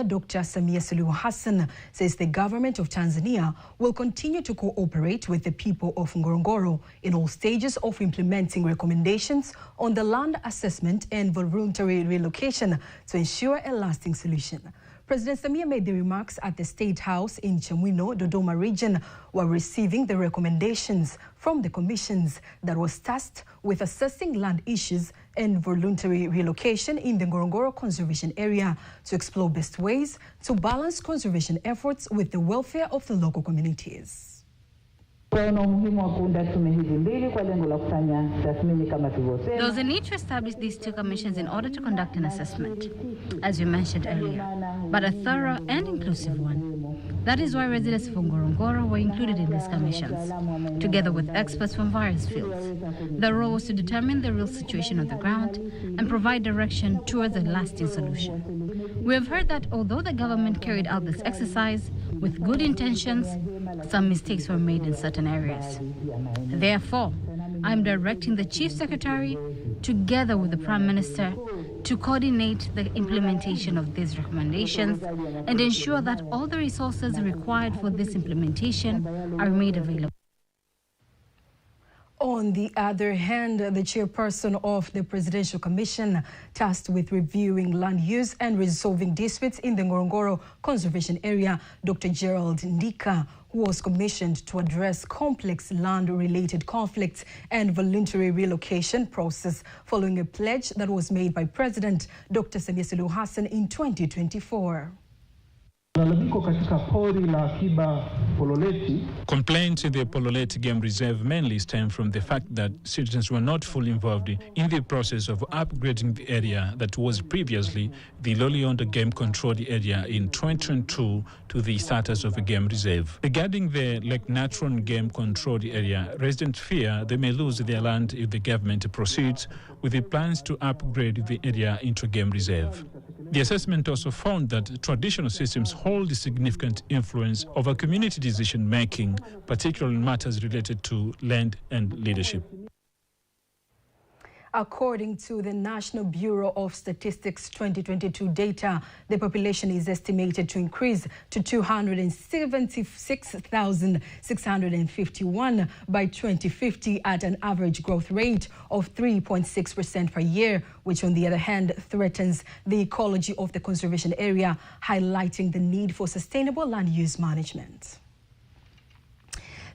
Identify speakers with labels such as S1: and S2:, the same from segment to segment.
S1: Dr. Samia Suluhu Hassan says the government of Tanzania will continue to cooperate with the people of Ngorongoro in all stages of implementing recommendations on the land assessment and voluntary relocation to ensure a lasting solution. President Samia made the remarks at the State House in Chamwino, Dodoma region, while receiving the recommendations from the commissions that was tasked with assessing land issues and voluntary relocation in the Ngorongoro Conservation Area to explore best ways to balance conservation efforts with the welfare of the local communities.
S2: There was
S3: a need to establish these two commissions in order to conduct an assessment, as you mentioned earlier, but a thorough and inclusive one. That is why residents of Ngorongoro were included in these commissions, together with experts from various fields. Their role was to determine the real situation on the ground and provide direction towards a lasting solution. We have heard that although the government carried out this exercise with good intentions, some mistakes were made in certain areas. Therefore, I'm directing the Chief Secretary, together with the Prime Minister, to coordinate the implementation of these recommendations and ensure that all the resources required for this implementation are made available.
S1: On the other hand, the chairperson of the Presidential Commission tasked with reviewing land use and resolving disputes in the Ngorongoro Conservation Area, Dr. Gerald Ndika, who was commissioned to address complex land-related conflicts and voluntary relocation process following a pledge that was made by President Dr. Samia Suluhu Hassan in 2024.
S4: Complaints in the Pololeti Game Reserve mainly stem from the fact that citizens were not fully involved in the process of upgrading the area that was previously the Loliondo Game Controlled Area in 2022 to the status of a game reserve. Regarding the Lake Natron Game Controlled Area, residents fear they may lose their land if the government proceeds with the plans to upgrade the area into a game reserve. The assessment also found that traditional systems hold a significant influence over community decision-making, particularly in matters related to land and leadership.
S1: According to the National Bureau of Statistics 2022 data, the population is estimated to increase to 276,651 by 2050 at an average growth rate of 3.6% per year, which on the other hand threatens the ecology of the conservation area, highlighting the need for sustainable land use management.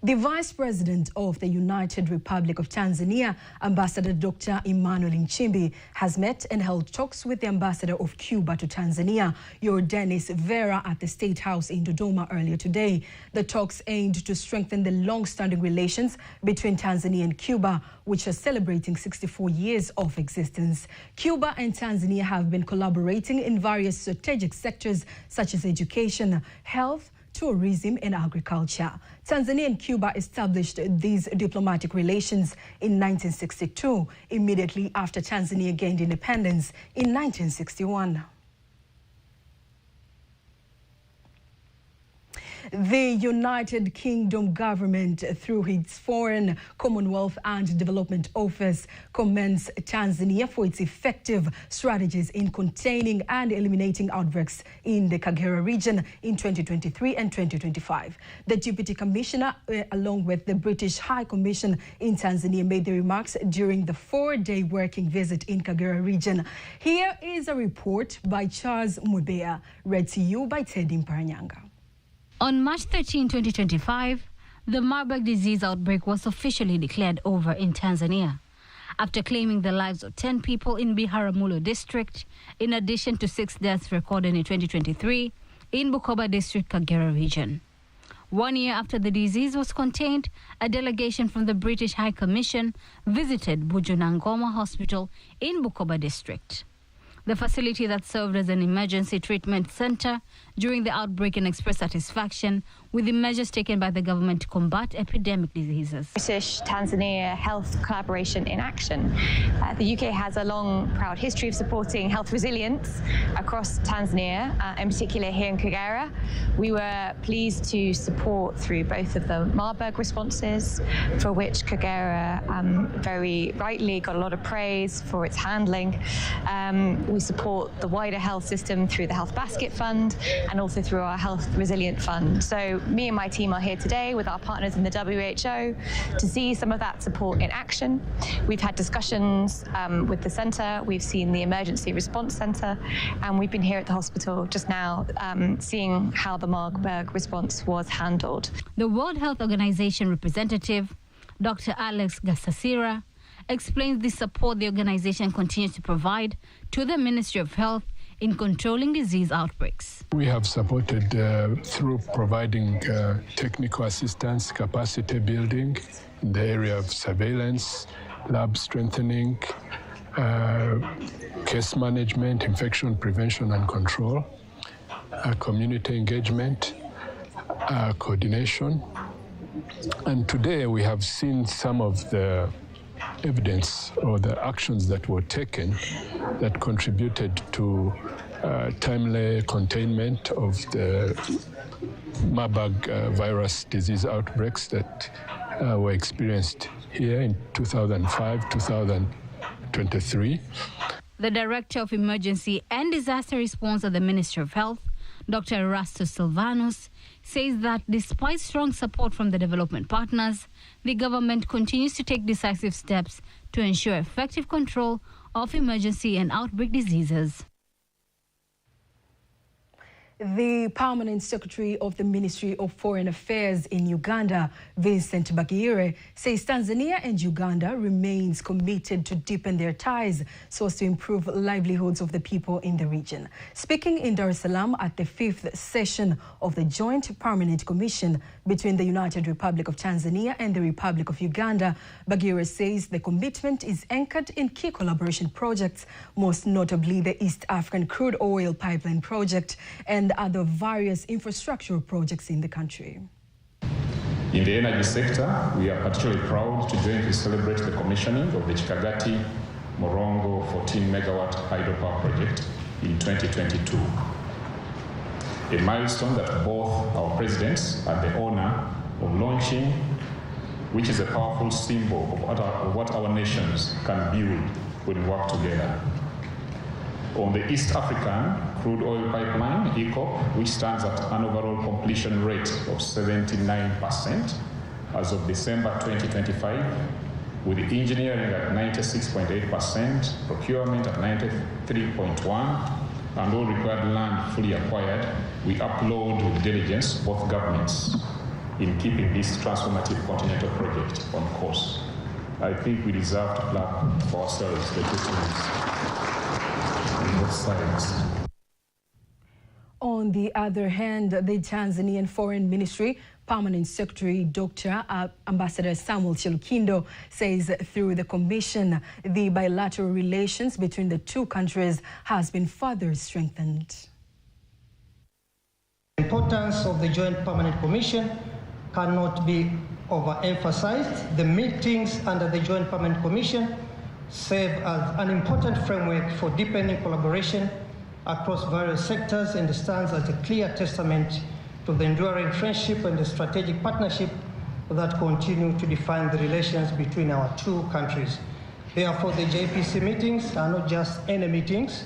S1: The Vice President of the United Republic of Tanzania, Ambassador Dr. Emmanuel Nchimbi, has met and held talks with the Ambassador of Cuba to Tanzania, Yordanis Vera, at the State House in Dodoma earlier today. The talks aimed to strengthen the long-standing relations between Tanzania and Cuba, which are celebrating 64 years of existence. Cuba and Tanzania have been collaborating in various strategic sectors such as education, health, tourism and agriculture. Tanzania and Cuba established these diplomatic relations in 1962, immediately after Tanzania gained independence in 1961. The United Kingdom government, through its Foreign, Commonwealth and Development Office, commends Tanzania for its effective strategies in containing and eliminating outbreaks in the Kagera region in 2023 and 2025. The Deputy Commissioner, along with the British High Commission in Tanzania, made the remarks during the 4-day working visit in Kagera region. Here is a report by Charles Mwebea, read to you by Teddy Mparanyanga.
S3: On March 13, 2025, the Marburg disease outbreak was officially declared over in Tanzania, after claiming the lives of 10 people in Biharamulo district, in addition to 6 deaths recorded in 2023 in Bukoba district, Kagera region. 1 year after the disease was contained, a delegation from the British High Commission visited Bujunangoma Hospital in Bukoba district, the facility that served as an emergency treatment center during the outbreak, and expressed satisfaction with the measures taken by the government to combat epidemic diseases.
S5: British-Tanzania health collaboration in action. The UK has a long, proud history of supporting health resilience across Tanzania, in particular here in Kagera. We were pleased to support through both of the Marburg responses, for which Kagera very rightly got a lot of praise for its handling. We support the wider health system through the Health Basket Fund and also through our Health Resilient Fund. So me and my team are here today with our partners in the WHO to see some of that support in action. We've had discussions with the centre, we've seen the Emergency Response Centre, and we've been here at the hospital just now seeing how the Marburg response was handled.
S3: The World Health Organization representative, Dr. Alex Gasasira, explains the support the organization continues to provide to the Ministry of Health in controlling disease outbreaks.
S6: We have supported through providing technical assistance, capacity building in the area of surveillance, lab strengthening, case management, infection prevention and control, community engagement, coordination. And today we have seen some of the evidence or the actions that were taken that contributed to timely containment of the Marburg virus disease outbreaks that were experienced here in 2005, 2023.
S3: The Director of Emergency and Disaster Response at the Ministry of Health, Dr. Erastus Silvanus, says that despite strong support from the development partners, the government continues to take decisive steps to ensure effective control of emergency and outbreak diseases.
S1: The Permanent Secretary of the Ministry of Foreign Affairs in Uganda, Vincent Bagire, says Tanzania and Uganda remains committed to deepen their ties so as to improve livelihoods of the people in the region. Speaking in Dar es Salaam at the 5th session of the Joint Permanent Commission between the United Republic of Tanzania and the Republic of Uganda, Bagire says the commitment is anchored in key collaboration projects, most notably the East African Crude Oil Pipeline Project and other various infrastructural projects in the country.
S7: In the energy sector, we are particularly proud to jointly celebrate the commissioning of the Chikagati Morongo 14-megawatt hydropower project in 2022. A milestone that both our presidents had the honor of launching, which is a powerful symbol of what our nations can build when we work together. On the East African Crude Oil Pipeline, EACOP, which stands at an overall completion rate of 79% as of December 2025, with engineering at 96.8%, procurement at 93.1%, and all required land fully acquired, we upload with diligence both governments in keeping this transformative continental project on course. I think we deserve to clap for ourselves, the Christians.
S1: On the other hand, the Tanzanian Foreign Ministry Permanent Secretary Dr. Ambassador Samuel Chilukindo says through the commission, the bilateral relations between the two countries has been further strengthened.
S8: The importance of the Joint Permanent Commission cannot be overemphasized. The meetings under the Joint Permanent Commission serve as an important framework for deepening collaboration across various sectors and stands as a clear testament to the enduring friendship and the strategic partnership that continue to define the relations between our two countries. Therefore, the JPC meetings are not just any meetings,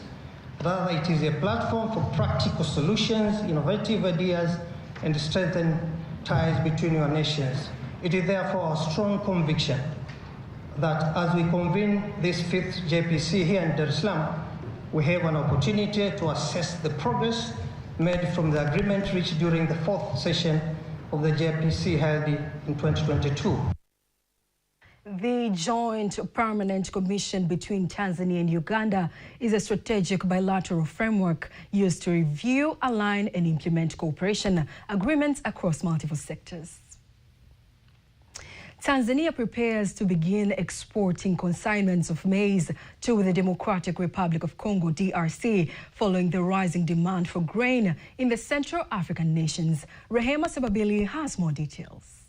S8: rather it is a platform for practical solutions, innovative ideas, and strengthen ties between our nations. It is therefore our strong conviction that as we convene this 5th JPC here in Dar es Salaam, we have an opportunity to assess the progress made from the agreement reached during the 4th session of the JPC held in 2022.
S1: The Joint Permanent Commission between Tanzania and Uganda is a strategic bilateral framework used to review, align, and implement cooperation agreements across multiple sectors. Tanzania prepares to begin exporting consignments of maize to the Democratic Republic of Congo, DRC, following the rising demand for grain in the Central African nations. Rehema Sababili has more details.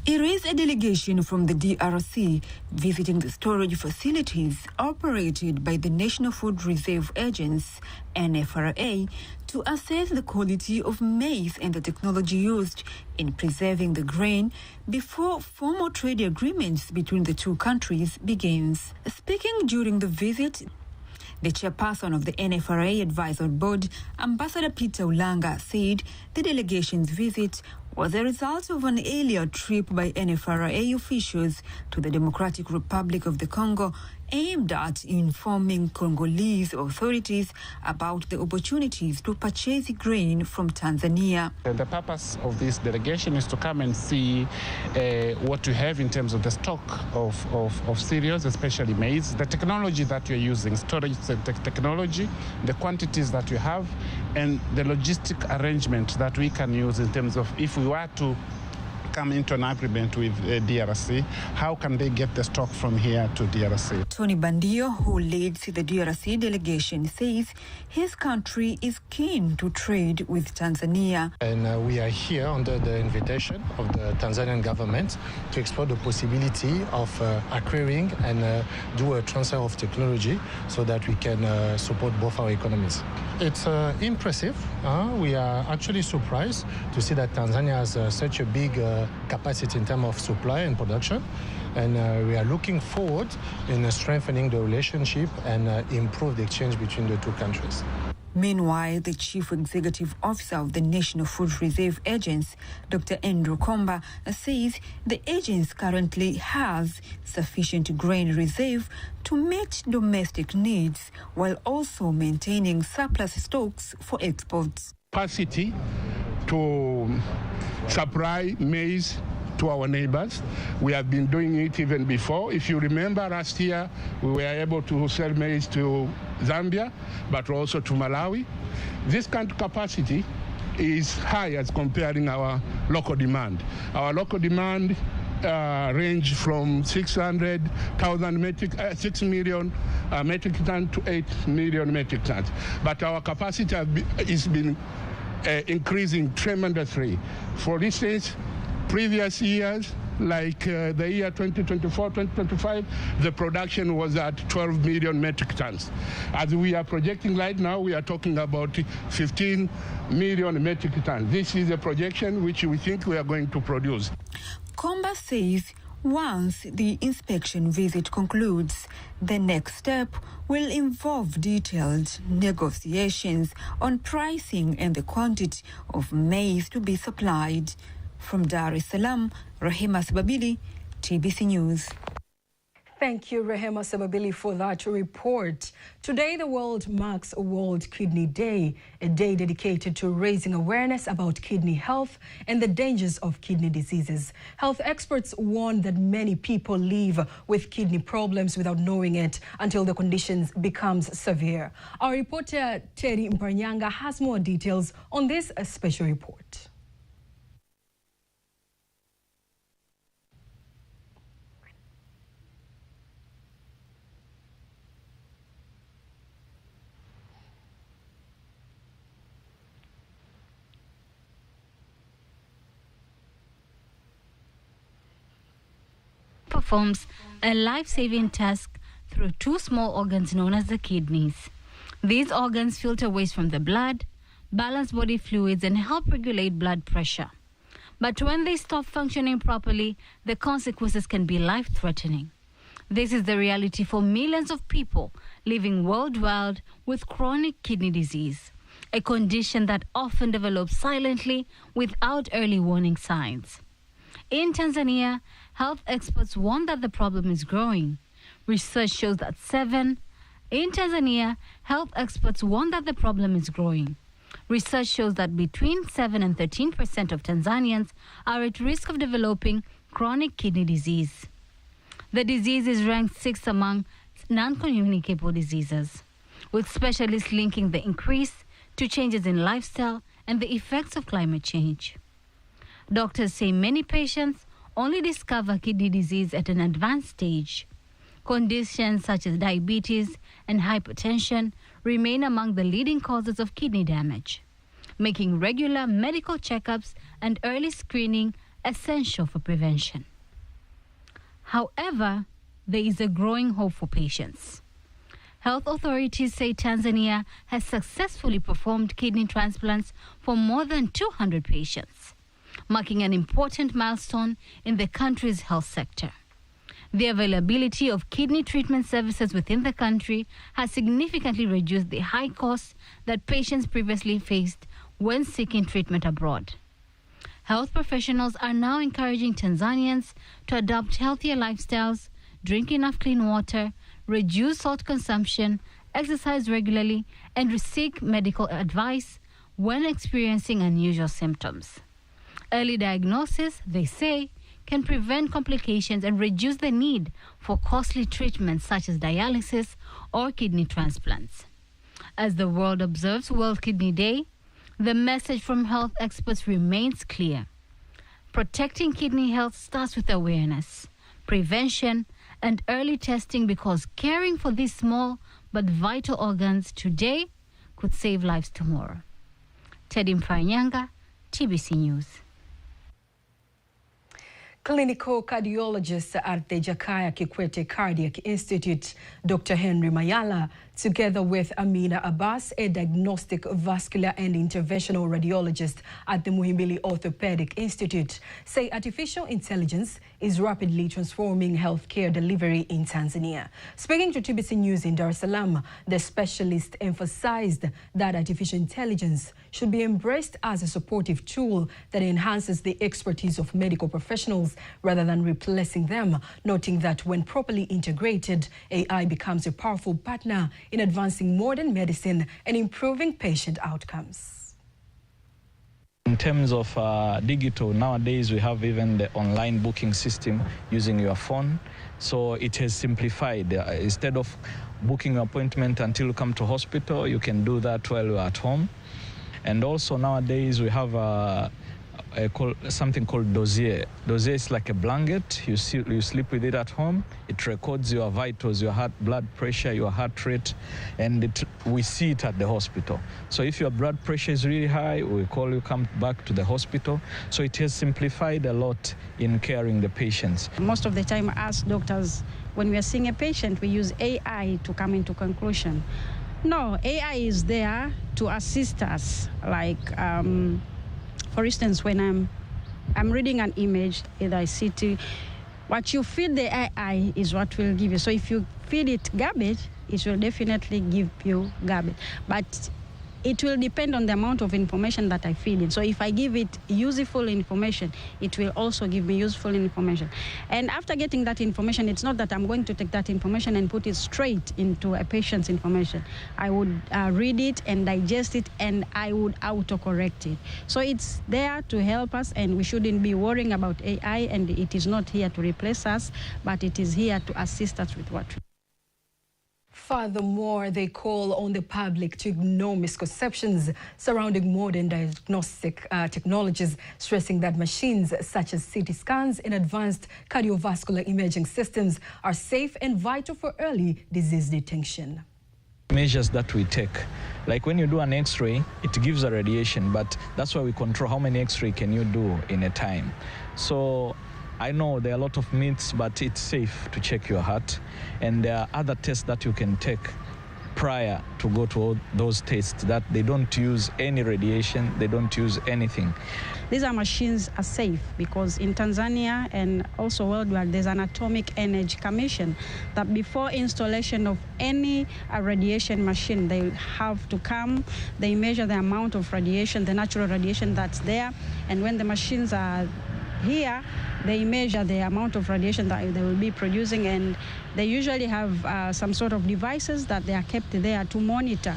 S9: It is a delegation from the DRC visiting the storage facilities operated by the National Food Reserve Agency, NFRA, to assess the quality of maize and the technology used in preserving the grain before formal trade agreements between the two countries begins. Speaking during the visit, The chairperson of the NFRA Advisory Board, Ambassador Peter Ulanga, said the delegation's visit was a result of an earlier trip by NFRA officials to the Democratic Republic of the Congo aimed at informing Congolese authorities about the opportunities to purchase grain from Tanzania.
S10: The purpose of this delegation is to come and see what we have in terms of the stock of cereals, especially maize, the technology that we're using, storage technology, the quantities that we have, and the logistic arrangement that we can use in terms of if we were to come into an agreement with DRC, how can they get the stock from here to DRC?
S9: Tony Bandio, who leads the DRC delegation, says his country is keen to trade with Tanzania.
S11: And we are here under the invitation of the Tanzanian government to explore the possibility of acquiring and do a transfer of technology so that we can support both our economies. It's impressive. We are actually surprised to see that Tanzania has such a big capacity in terms of supply and production, and we are looking forward in strengthening the relationship and improve the exchange between the two countries.
S9: Meanwhile, the Chief Executive Officer of the National Food Reserve Agency, Dr. Andrew Komba, says the agency currently has sufficient grain reserve to meet domestic needs while also maintaining surplus stocks for exports.
S12: Capacity to supply maize to our neighbors. We have been doing it even before. If you remember, last year we were able to sell maize to Zambia, but also to Malawi. This kind of capacity is high as comparing our local demand. Our local demand range from 6 million metric tons to 8 million metric tons. But our capacity has been increasing tremendously. For instance, previous years, like the year 2024, 2025, the production was at 12 million metric tons. As we are projecting right now, we are talking about 15 million metric tons. This is a projection which we think we are going to produce.
S9: Komba says once the inspection visit concludes, the next step will involve detailed negotiations on pricing and the quantity of maize to be supplied. From Dar es Salaam, Rehema Sababili, TBC News.
S1: Thank you, Rehema Sababili, for that report. Today, the world marks World Kidney Day, a day dedicated to raising awareness about kidney health and the dangers of kidney diseases. Health experts warn that many people live with kidney problems without knowing it until the conditions becomes severe. Our reporter, Terry Mpanyanga, has more details on this special report.
S3: Performs a life-saving task through two small organs known as the kidneys. These organs filter waste from the blood, balance body fluids, and help regulate blood pressure. But when they stop functioning properly, the consequences can be life-threatening. This is the reality for millions of people living worldwide with chronic kidney disease, a condition that often develops silently without early warning signs. In Tanzania, health experts warn that the problem is growing. Research shows that Research shows that between 7 and 13% of Tanzanians are at risk of developing chronic kidney disease. The disease is ranked 6th among non-communicable diseases, with specialists linking the increase to changes in lifestyle and the effects of climate change. Doctors say many patients only discover kidney disease at an advanced stage. Conditions such as diabetes and hypertension remain among the leading causes of kidney damage, making regular medical checkups and early screening essential for prevention. However, there is a growing hope for patients. Health authorities say Tanzania has successfully performed kidney transplants for more than 200 patients, marking an important milestone in the country's health sector. The availability of kidney treatment services within the country has significantly reduced the high costs that patients previously faced when seeking treatment abroad. Health professionals are now encouraging Tanzanians to adopt healthier lifestyles, drink enough clean water, reduce salt consumption, exercise regularly, and seek medical advice when experiencing unusual symptoms. Early diagnosis, they say, can prevent complications and reduce the need for costly treatments such as dialysis or kidney transplants. As the world observes World Kidney Day, the message from health experts remains clear. Protecting kidney health starts with awareness, prevention, and early testing, because caring for these small but vital organs today could save lives tomorrow. Teddy Mfanyanga, TBC News.
S1: Clinical cardiologist at the Jakaya Kikwete Cardiac Institute, Dr. Henry Mayala, together with Amina Abbas, a diagnostic, vascular and interventional radiologist at the Muhimbili Orthopedic Institute, say artificial intelligence is rapidly transforming healthcare delivery in Tanzania. Speaking to TBC News in Dar es Salaam, the specialist emphasized that artificial intelligence should be embraced as a supportive tool that enhances the expertise of medical professionals rather than replacing them, noting that when properly integrated, AI becomes a powerful partner in advancing modern medicine and improving patient outcomes.
S13: In terms of digital, nowadays we have even the online booking system using your phone. So it has simplified. Instead of booking an appointment until you come to hospital, you can do that while you're at home. And also nowadays we have something called dossier. Dossier is like a blanket. You sleep with it at home. It records your vitals, your heart, blood pressure, your heart rate, and we see it at the hospital. So if your blood pressure is really high, we call you, come back to the hospital. So it has simplified a lot in caring the patients.
S14: Most of the time, as doctors, when we are seeing a patient, we use AI to come into conclusion. No, AI is there to assist us, like for instance, when I'm reading an image, either I see what you feed the AI is what will give you. So if you feed it garbage, it will definitely give you garbage. But it will depend on the amount of information that I feed it. So if I give it useful information, it will also give me useful information. And after getting that information, it's not that I'm going to take that information and put it straight into a patient's information. I would read it and digest it, and I would autocorrect it. So it's there to help us, and we shouldn't be worrying about AI, and it is not here to replace us, but it is here to assist us with what we.
S1: Furthermore, they call on the public to ignore misconceptions surrounding modern diagnostic technologies, stressing that machines such as CT scans and advanced cardiovascular imaging systems are safe and vital for early disease detection.
S13: Measures that we take, like when you do an X-ray, it gives a radiation, but that's why we control how many X-ray can you do in a time. So I know there are a lot of myths, but it's safe to check your heart. And there are other tests that you can take prior to go to all those tests that they don't use any radiation, they don't use anything.
S14: These machines are safe because in Tanzania and also worldwide, there's an Atomic Energy Commission that before installation of any radiation machine, they have to come, they measure the amount of radiation, the natural radiation that's there, and when the machines are here, they measure the amount of radiation that they will be producing, and they usually have some sort of devices that they are kept there to monitor.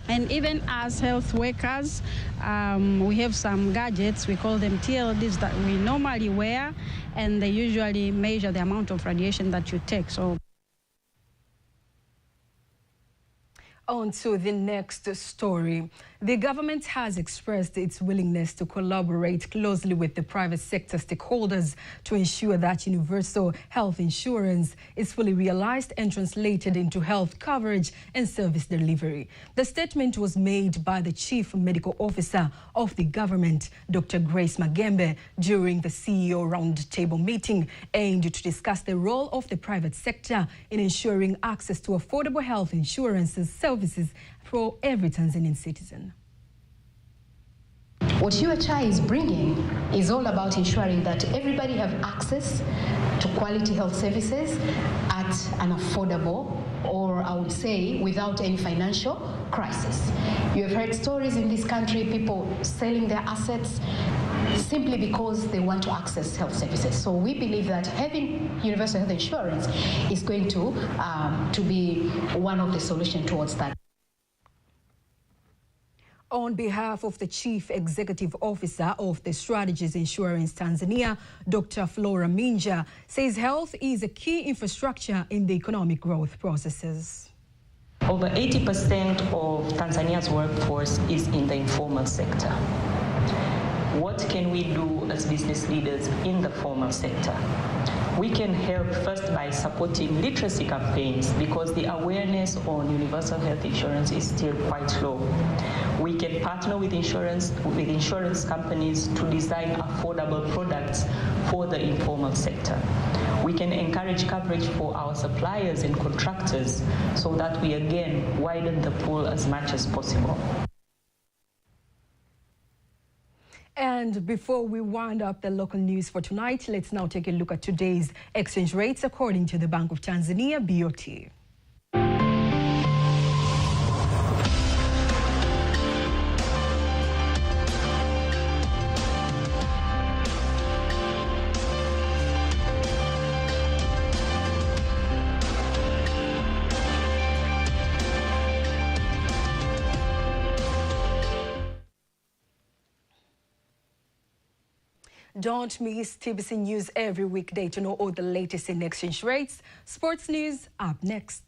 S14: And even as health workers, we have some gadgets, we call them TLDs, that we normally wear, and they usually measure the amount of radiation that you take. So.
S1: On to the next story. The government has expressed its willingness to collaborate closely with the private sector stakeholders to ensure that universal health insurance is fully realized and translated into health coverage and service delivery. The statement was made by the Chief Medical Officer of the government, Dr. Grace Magembe, during the CEO Roundtable meeting aimed to discuss the role of the private sector in ensuring access to affordable health insurance services for every Tanzanian citizen.
S15: What UHI is bringing is all about ensuring that everybody have access to quality health services at an affordable, or I would say without any financial crisis. You have heard stories in this country, people selling their assets simply because they want to access health services. So we believe that having universal health insurance is going to be one of the solutions towards that.
S1: On behalf of the Chief Executive Officer of the Strategies Insurance Tanzania, Dr. Flora Minja, says health is a key infrastructure in the economic growth processes.
S16: Over 80% of Tanzania's workforce is in the informal sector. What can we do as business leaders in the formal sector? We can help first by supporting literacy campaigns because the awareness on universal health insurance is still quite low. We can partner with insurance companies to design affordable products for the informal sector. We can encourage coverage for our suppliers and contractors so that we again widen the pool as much as possible.
S1: And before we wind up the local news for tonight, let's now take a look at today's exchange rates according to the Bank of Tanzania, BOT. Don't miss TVC News every weekday to know all the latest in exchange rates. Sports news up next.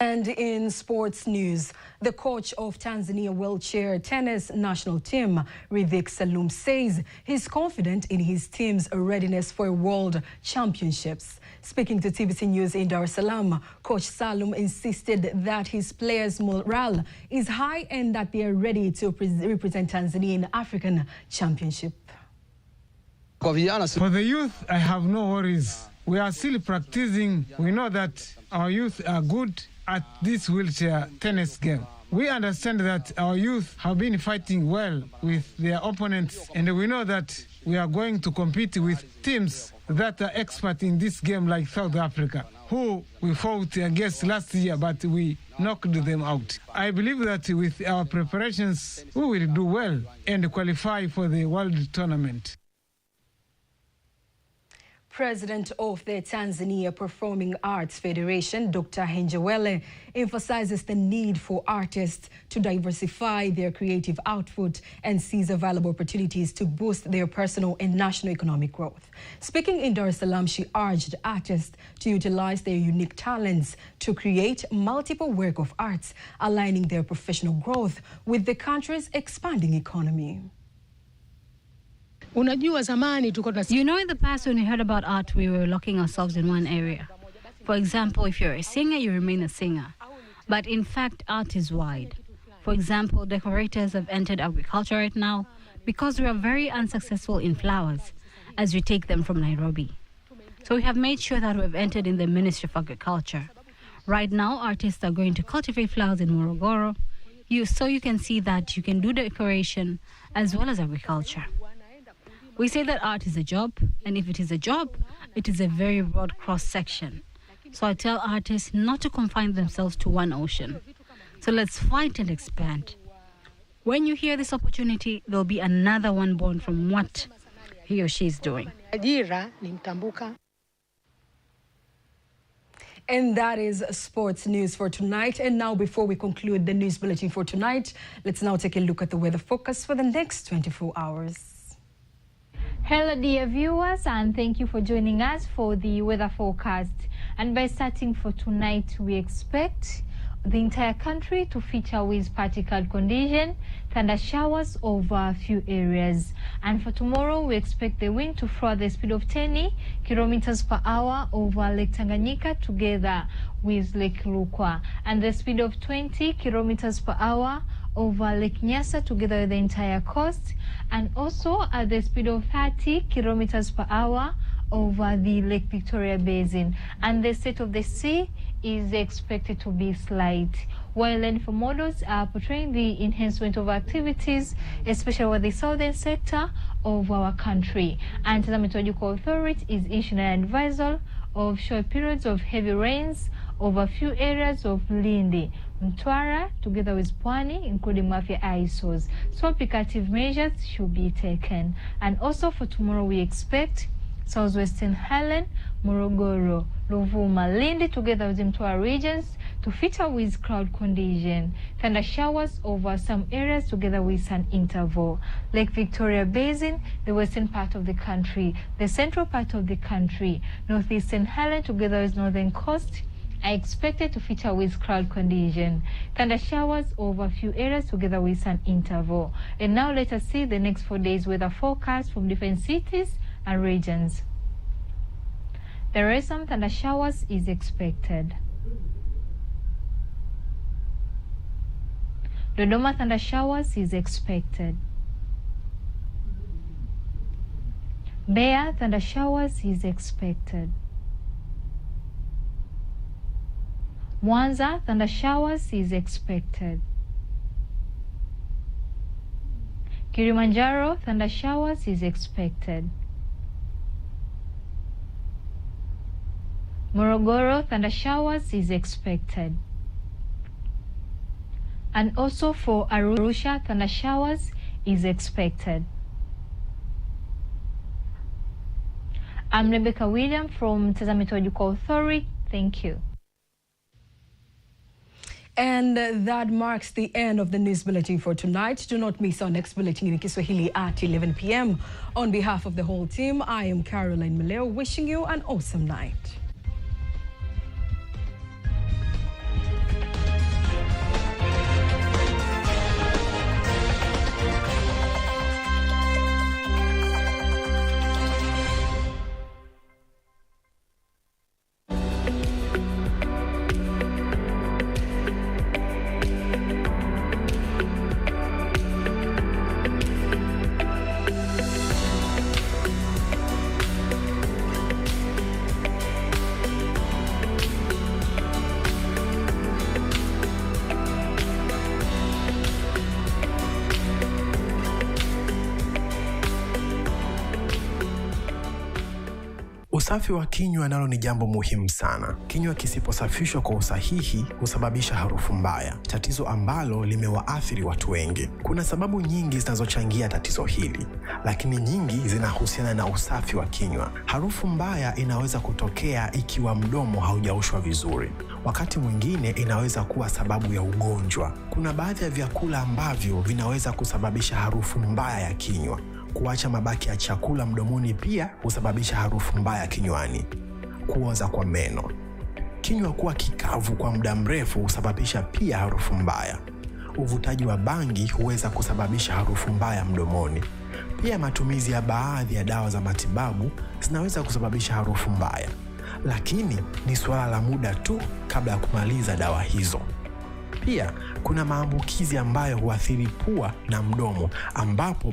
S1: And in sports news, the coach of Tanzania wheelchair tennis national team, Ridhik Salum, says he's confident in his team's readiness for World Championships. Speaking to TVC News in Dar es Salaam, Coach Salum insisted that his players' morale is high and that they are ready to represent Tanzania in the African Championship.
S17: For the youth, I have no worries. We are still practicing. We know that our youth are good at this wheelchair tennis game. We understand that our youth have been fighting well with their opponents, and we know that we are going to compete with teams that are expert in this game like South Africa, who we fought against last year, but we knocked them out. I believe that with our preparations, we will do well and qualify for the World Tournament.
S1: President of the Tanzania Performing Arts Federation, Dr. Henjewele, emphasizes the need for artists to diversify their creative output and seize available opportunities to boost their personal and national economic growth. Speaking in Dar es Salaam, she urged artists to utilize their unique talents to create multiple works of arts, aligning their professional growth with the country's expanding economy.
S3: You know, in the past when we heard about art, we were locking ourselves in one area. For example, if you're a singer, you remain a singer. But in fact, art is wide. For example, decorators have entered agriculture right now because we are very unsuccessful in flowers as we take them from Nairobi. So we have made sure that we've entered in the Ministry of Agriculture. Right now, artists are going to cultivate flowers in Morogoro, so you can see that you can do decoration as well as agriculture. We say that art is a job, and if it is a job, it is a very broad cross-section. So I tell artists not to confine themselves to one ocean. So let's fight and expand. When you hear this opportunity, there'll be another one born from what he or she is doing.
S1: And that is sports news for tonight. And now, before we conclude the news bulletin for tonight, let's now take a look at the weather forecast for the next 24 hours.
S18: Hello dear viewers, and thank you for joining us for the weather forecast. And by starting for tonight, we expect the entire country to feature with partly cloud condition, thunder showers over a few areas. And for tomorrow, we expect the wind to flow at the speed of 10 kilometers per hour over Lake Tanganyika together with Lake Rukwa, and the speed of 20 kilometers per hour over Lake Nyasa together with the entire coast, and also at the speed of 30 kilometers per hour over the Lake Victoria Basin, and the state of the sea is expected to be slight, while landfall models are portraying the enhancement of activities, especially over the southern sector of our country. And the Meteorological Authority is issuing an advisory of short periods of heavy rains over a few areas of Lindi, Mtwara, together with Pwani, including Mafia ISOs. So applicative measures should be taken. And also for tomorrow, we expect Southwestern Highland, Morogoro, Ruvuma, Lindi, together with Mtwara regions to feature with cloud condition. Thunder showers over some areas together with sun interval. Lake Victoria Basin, the western part of the country, the central part of the country, Northeastern Highland together with northern coast are expected to feature with cloud condition. Thunder showers over a few areas together with sun interval. And now let us see the next 4 days weather forecast from different cities and regions. There are some thunder showers is expected. Dodoma thunder showers is expected. Mbeya thunder showers is expected. Mwanza thunder showers is expected. Kilimanjaro thunder showers is expected. Morogoro thunder showers is expected. And also for Arusha, thunder showers is expected. I'm Rebecca William from Tazama Meteorological Authority. Thank you.
S1: And that marks the end of the news bulletin for tonight. Do not miss our next bulletin in Kiswahili at 11 p.m. On behalf of the whole team, I am Caroline Maleo, wishing you an awesome night.
S19: Usafi wa kinywa nalo ni jambo muhimu sana. Kinywa kisiposafishwa kwa usahihi husababisha harufu mbaya, tatizo ambalo limewaathiri watu wengi. Kuna sababu nyingi zinazochangia tatizo hili, lakini nyingi zinahusiana na usafi wa kinywa. Harufu mbaya inaweza kutokea ikiwa mdomo haujaoshwa vizuri. Wakati mwingine inaweza kuwa sababu ya ugonjwa. Kuna baadhi ya vyakula ambavyo vinaweza kusababisha harufu mbaya ya kinywa. Kuacha mabaki ya chakula mdomoni pia husababisha harufu mbaya kinywani. Kuoza kwa meno. Kinywa kuwa kikavu kwa muda mrefu husababisha pia harufu mbaya. Uvutaji wa bangi huweza kusababisha harufu mbaya mdomoni. Pia matumizi ya baadhi ya dawa za matibabu zinaweza kusababisha harufu mbaya. Lakini ni suala la muda tu kabla ya kumaliza dawa hizo. Pia kuna maambukizi ambayo huathiri pua na mdomo ambapo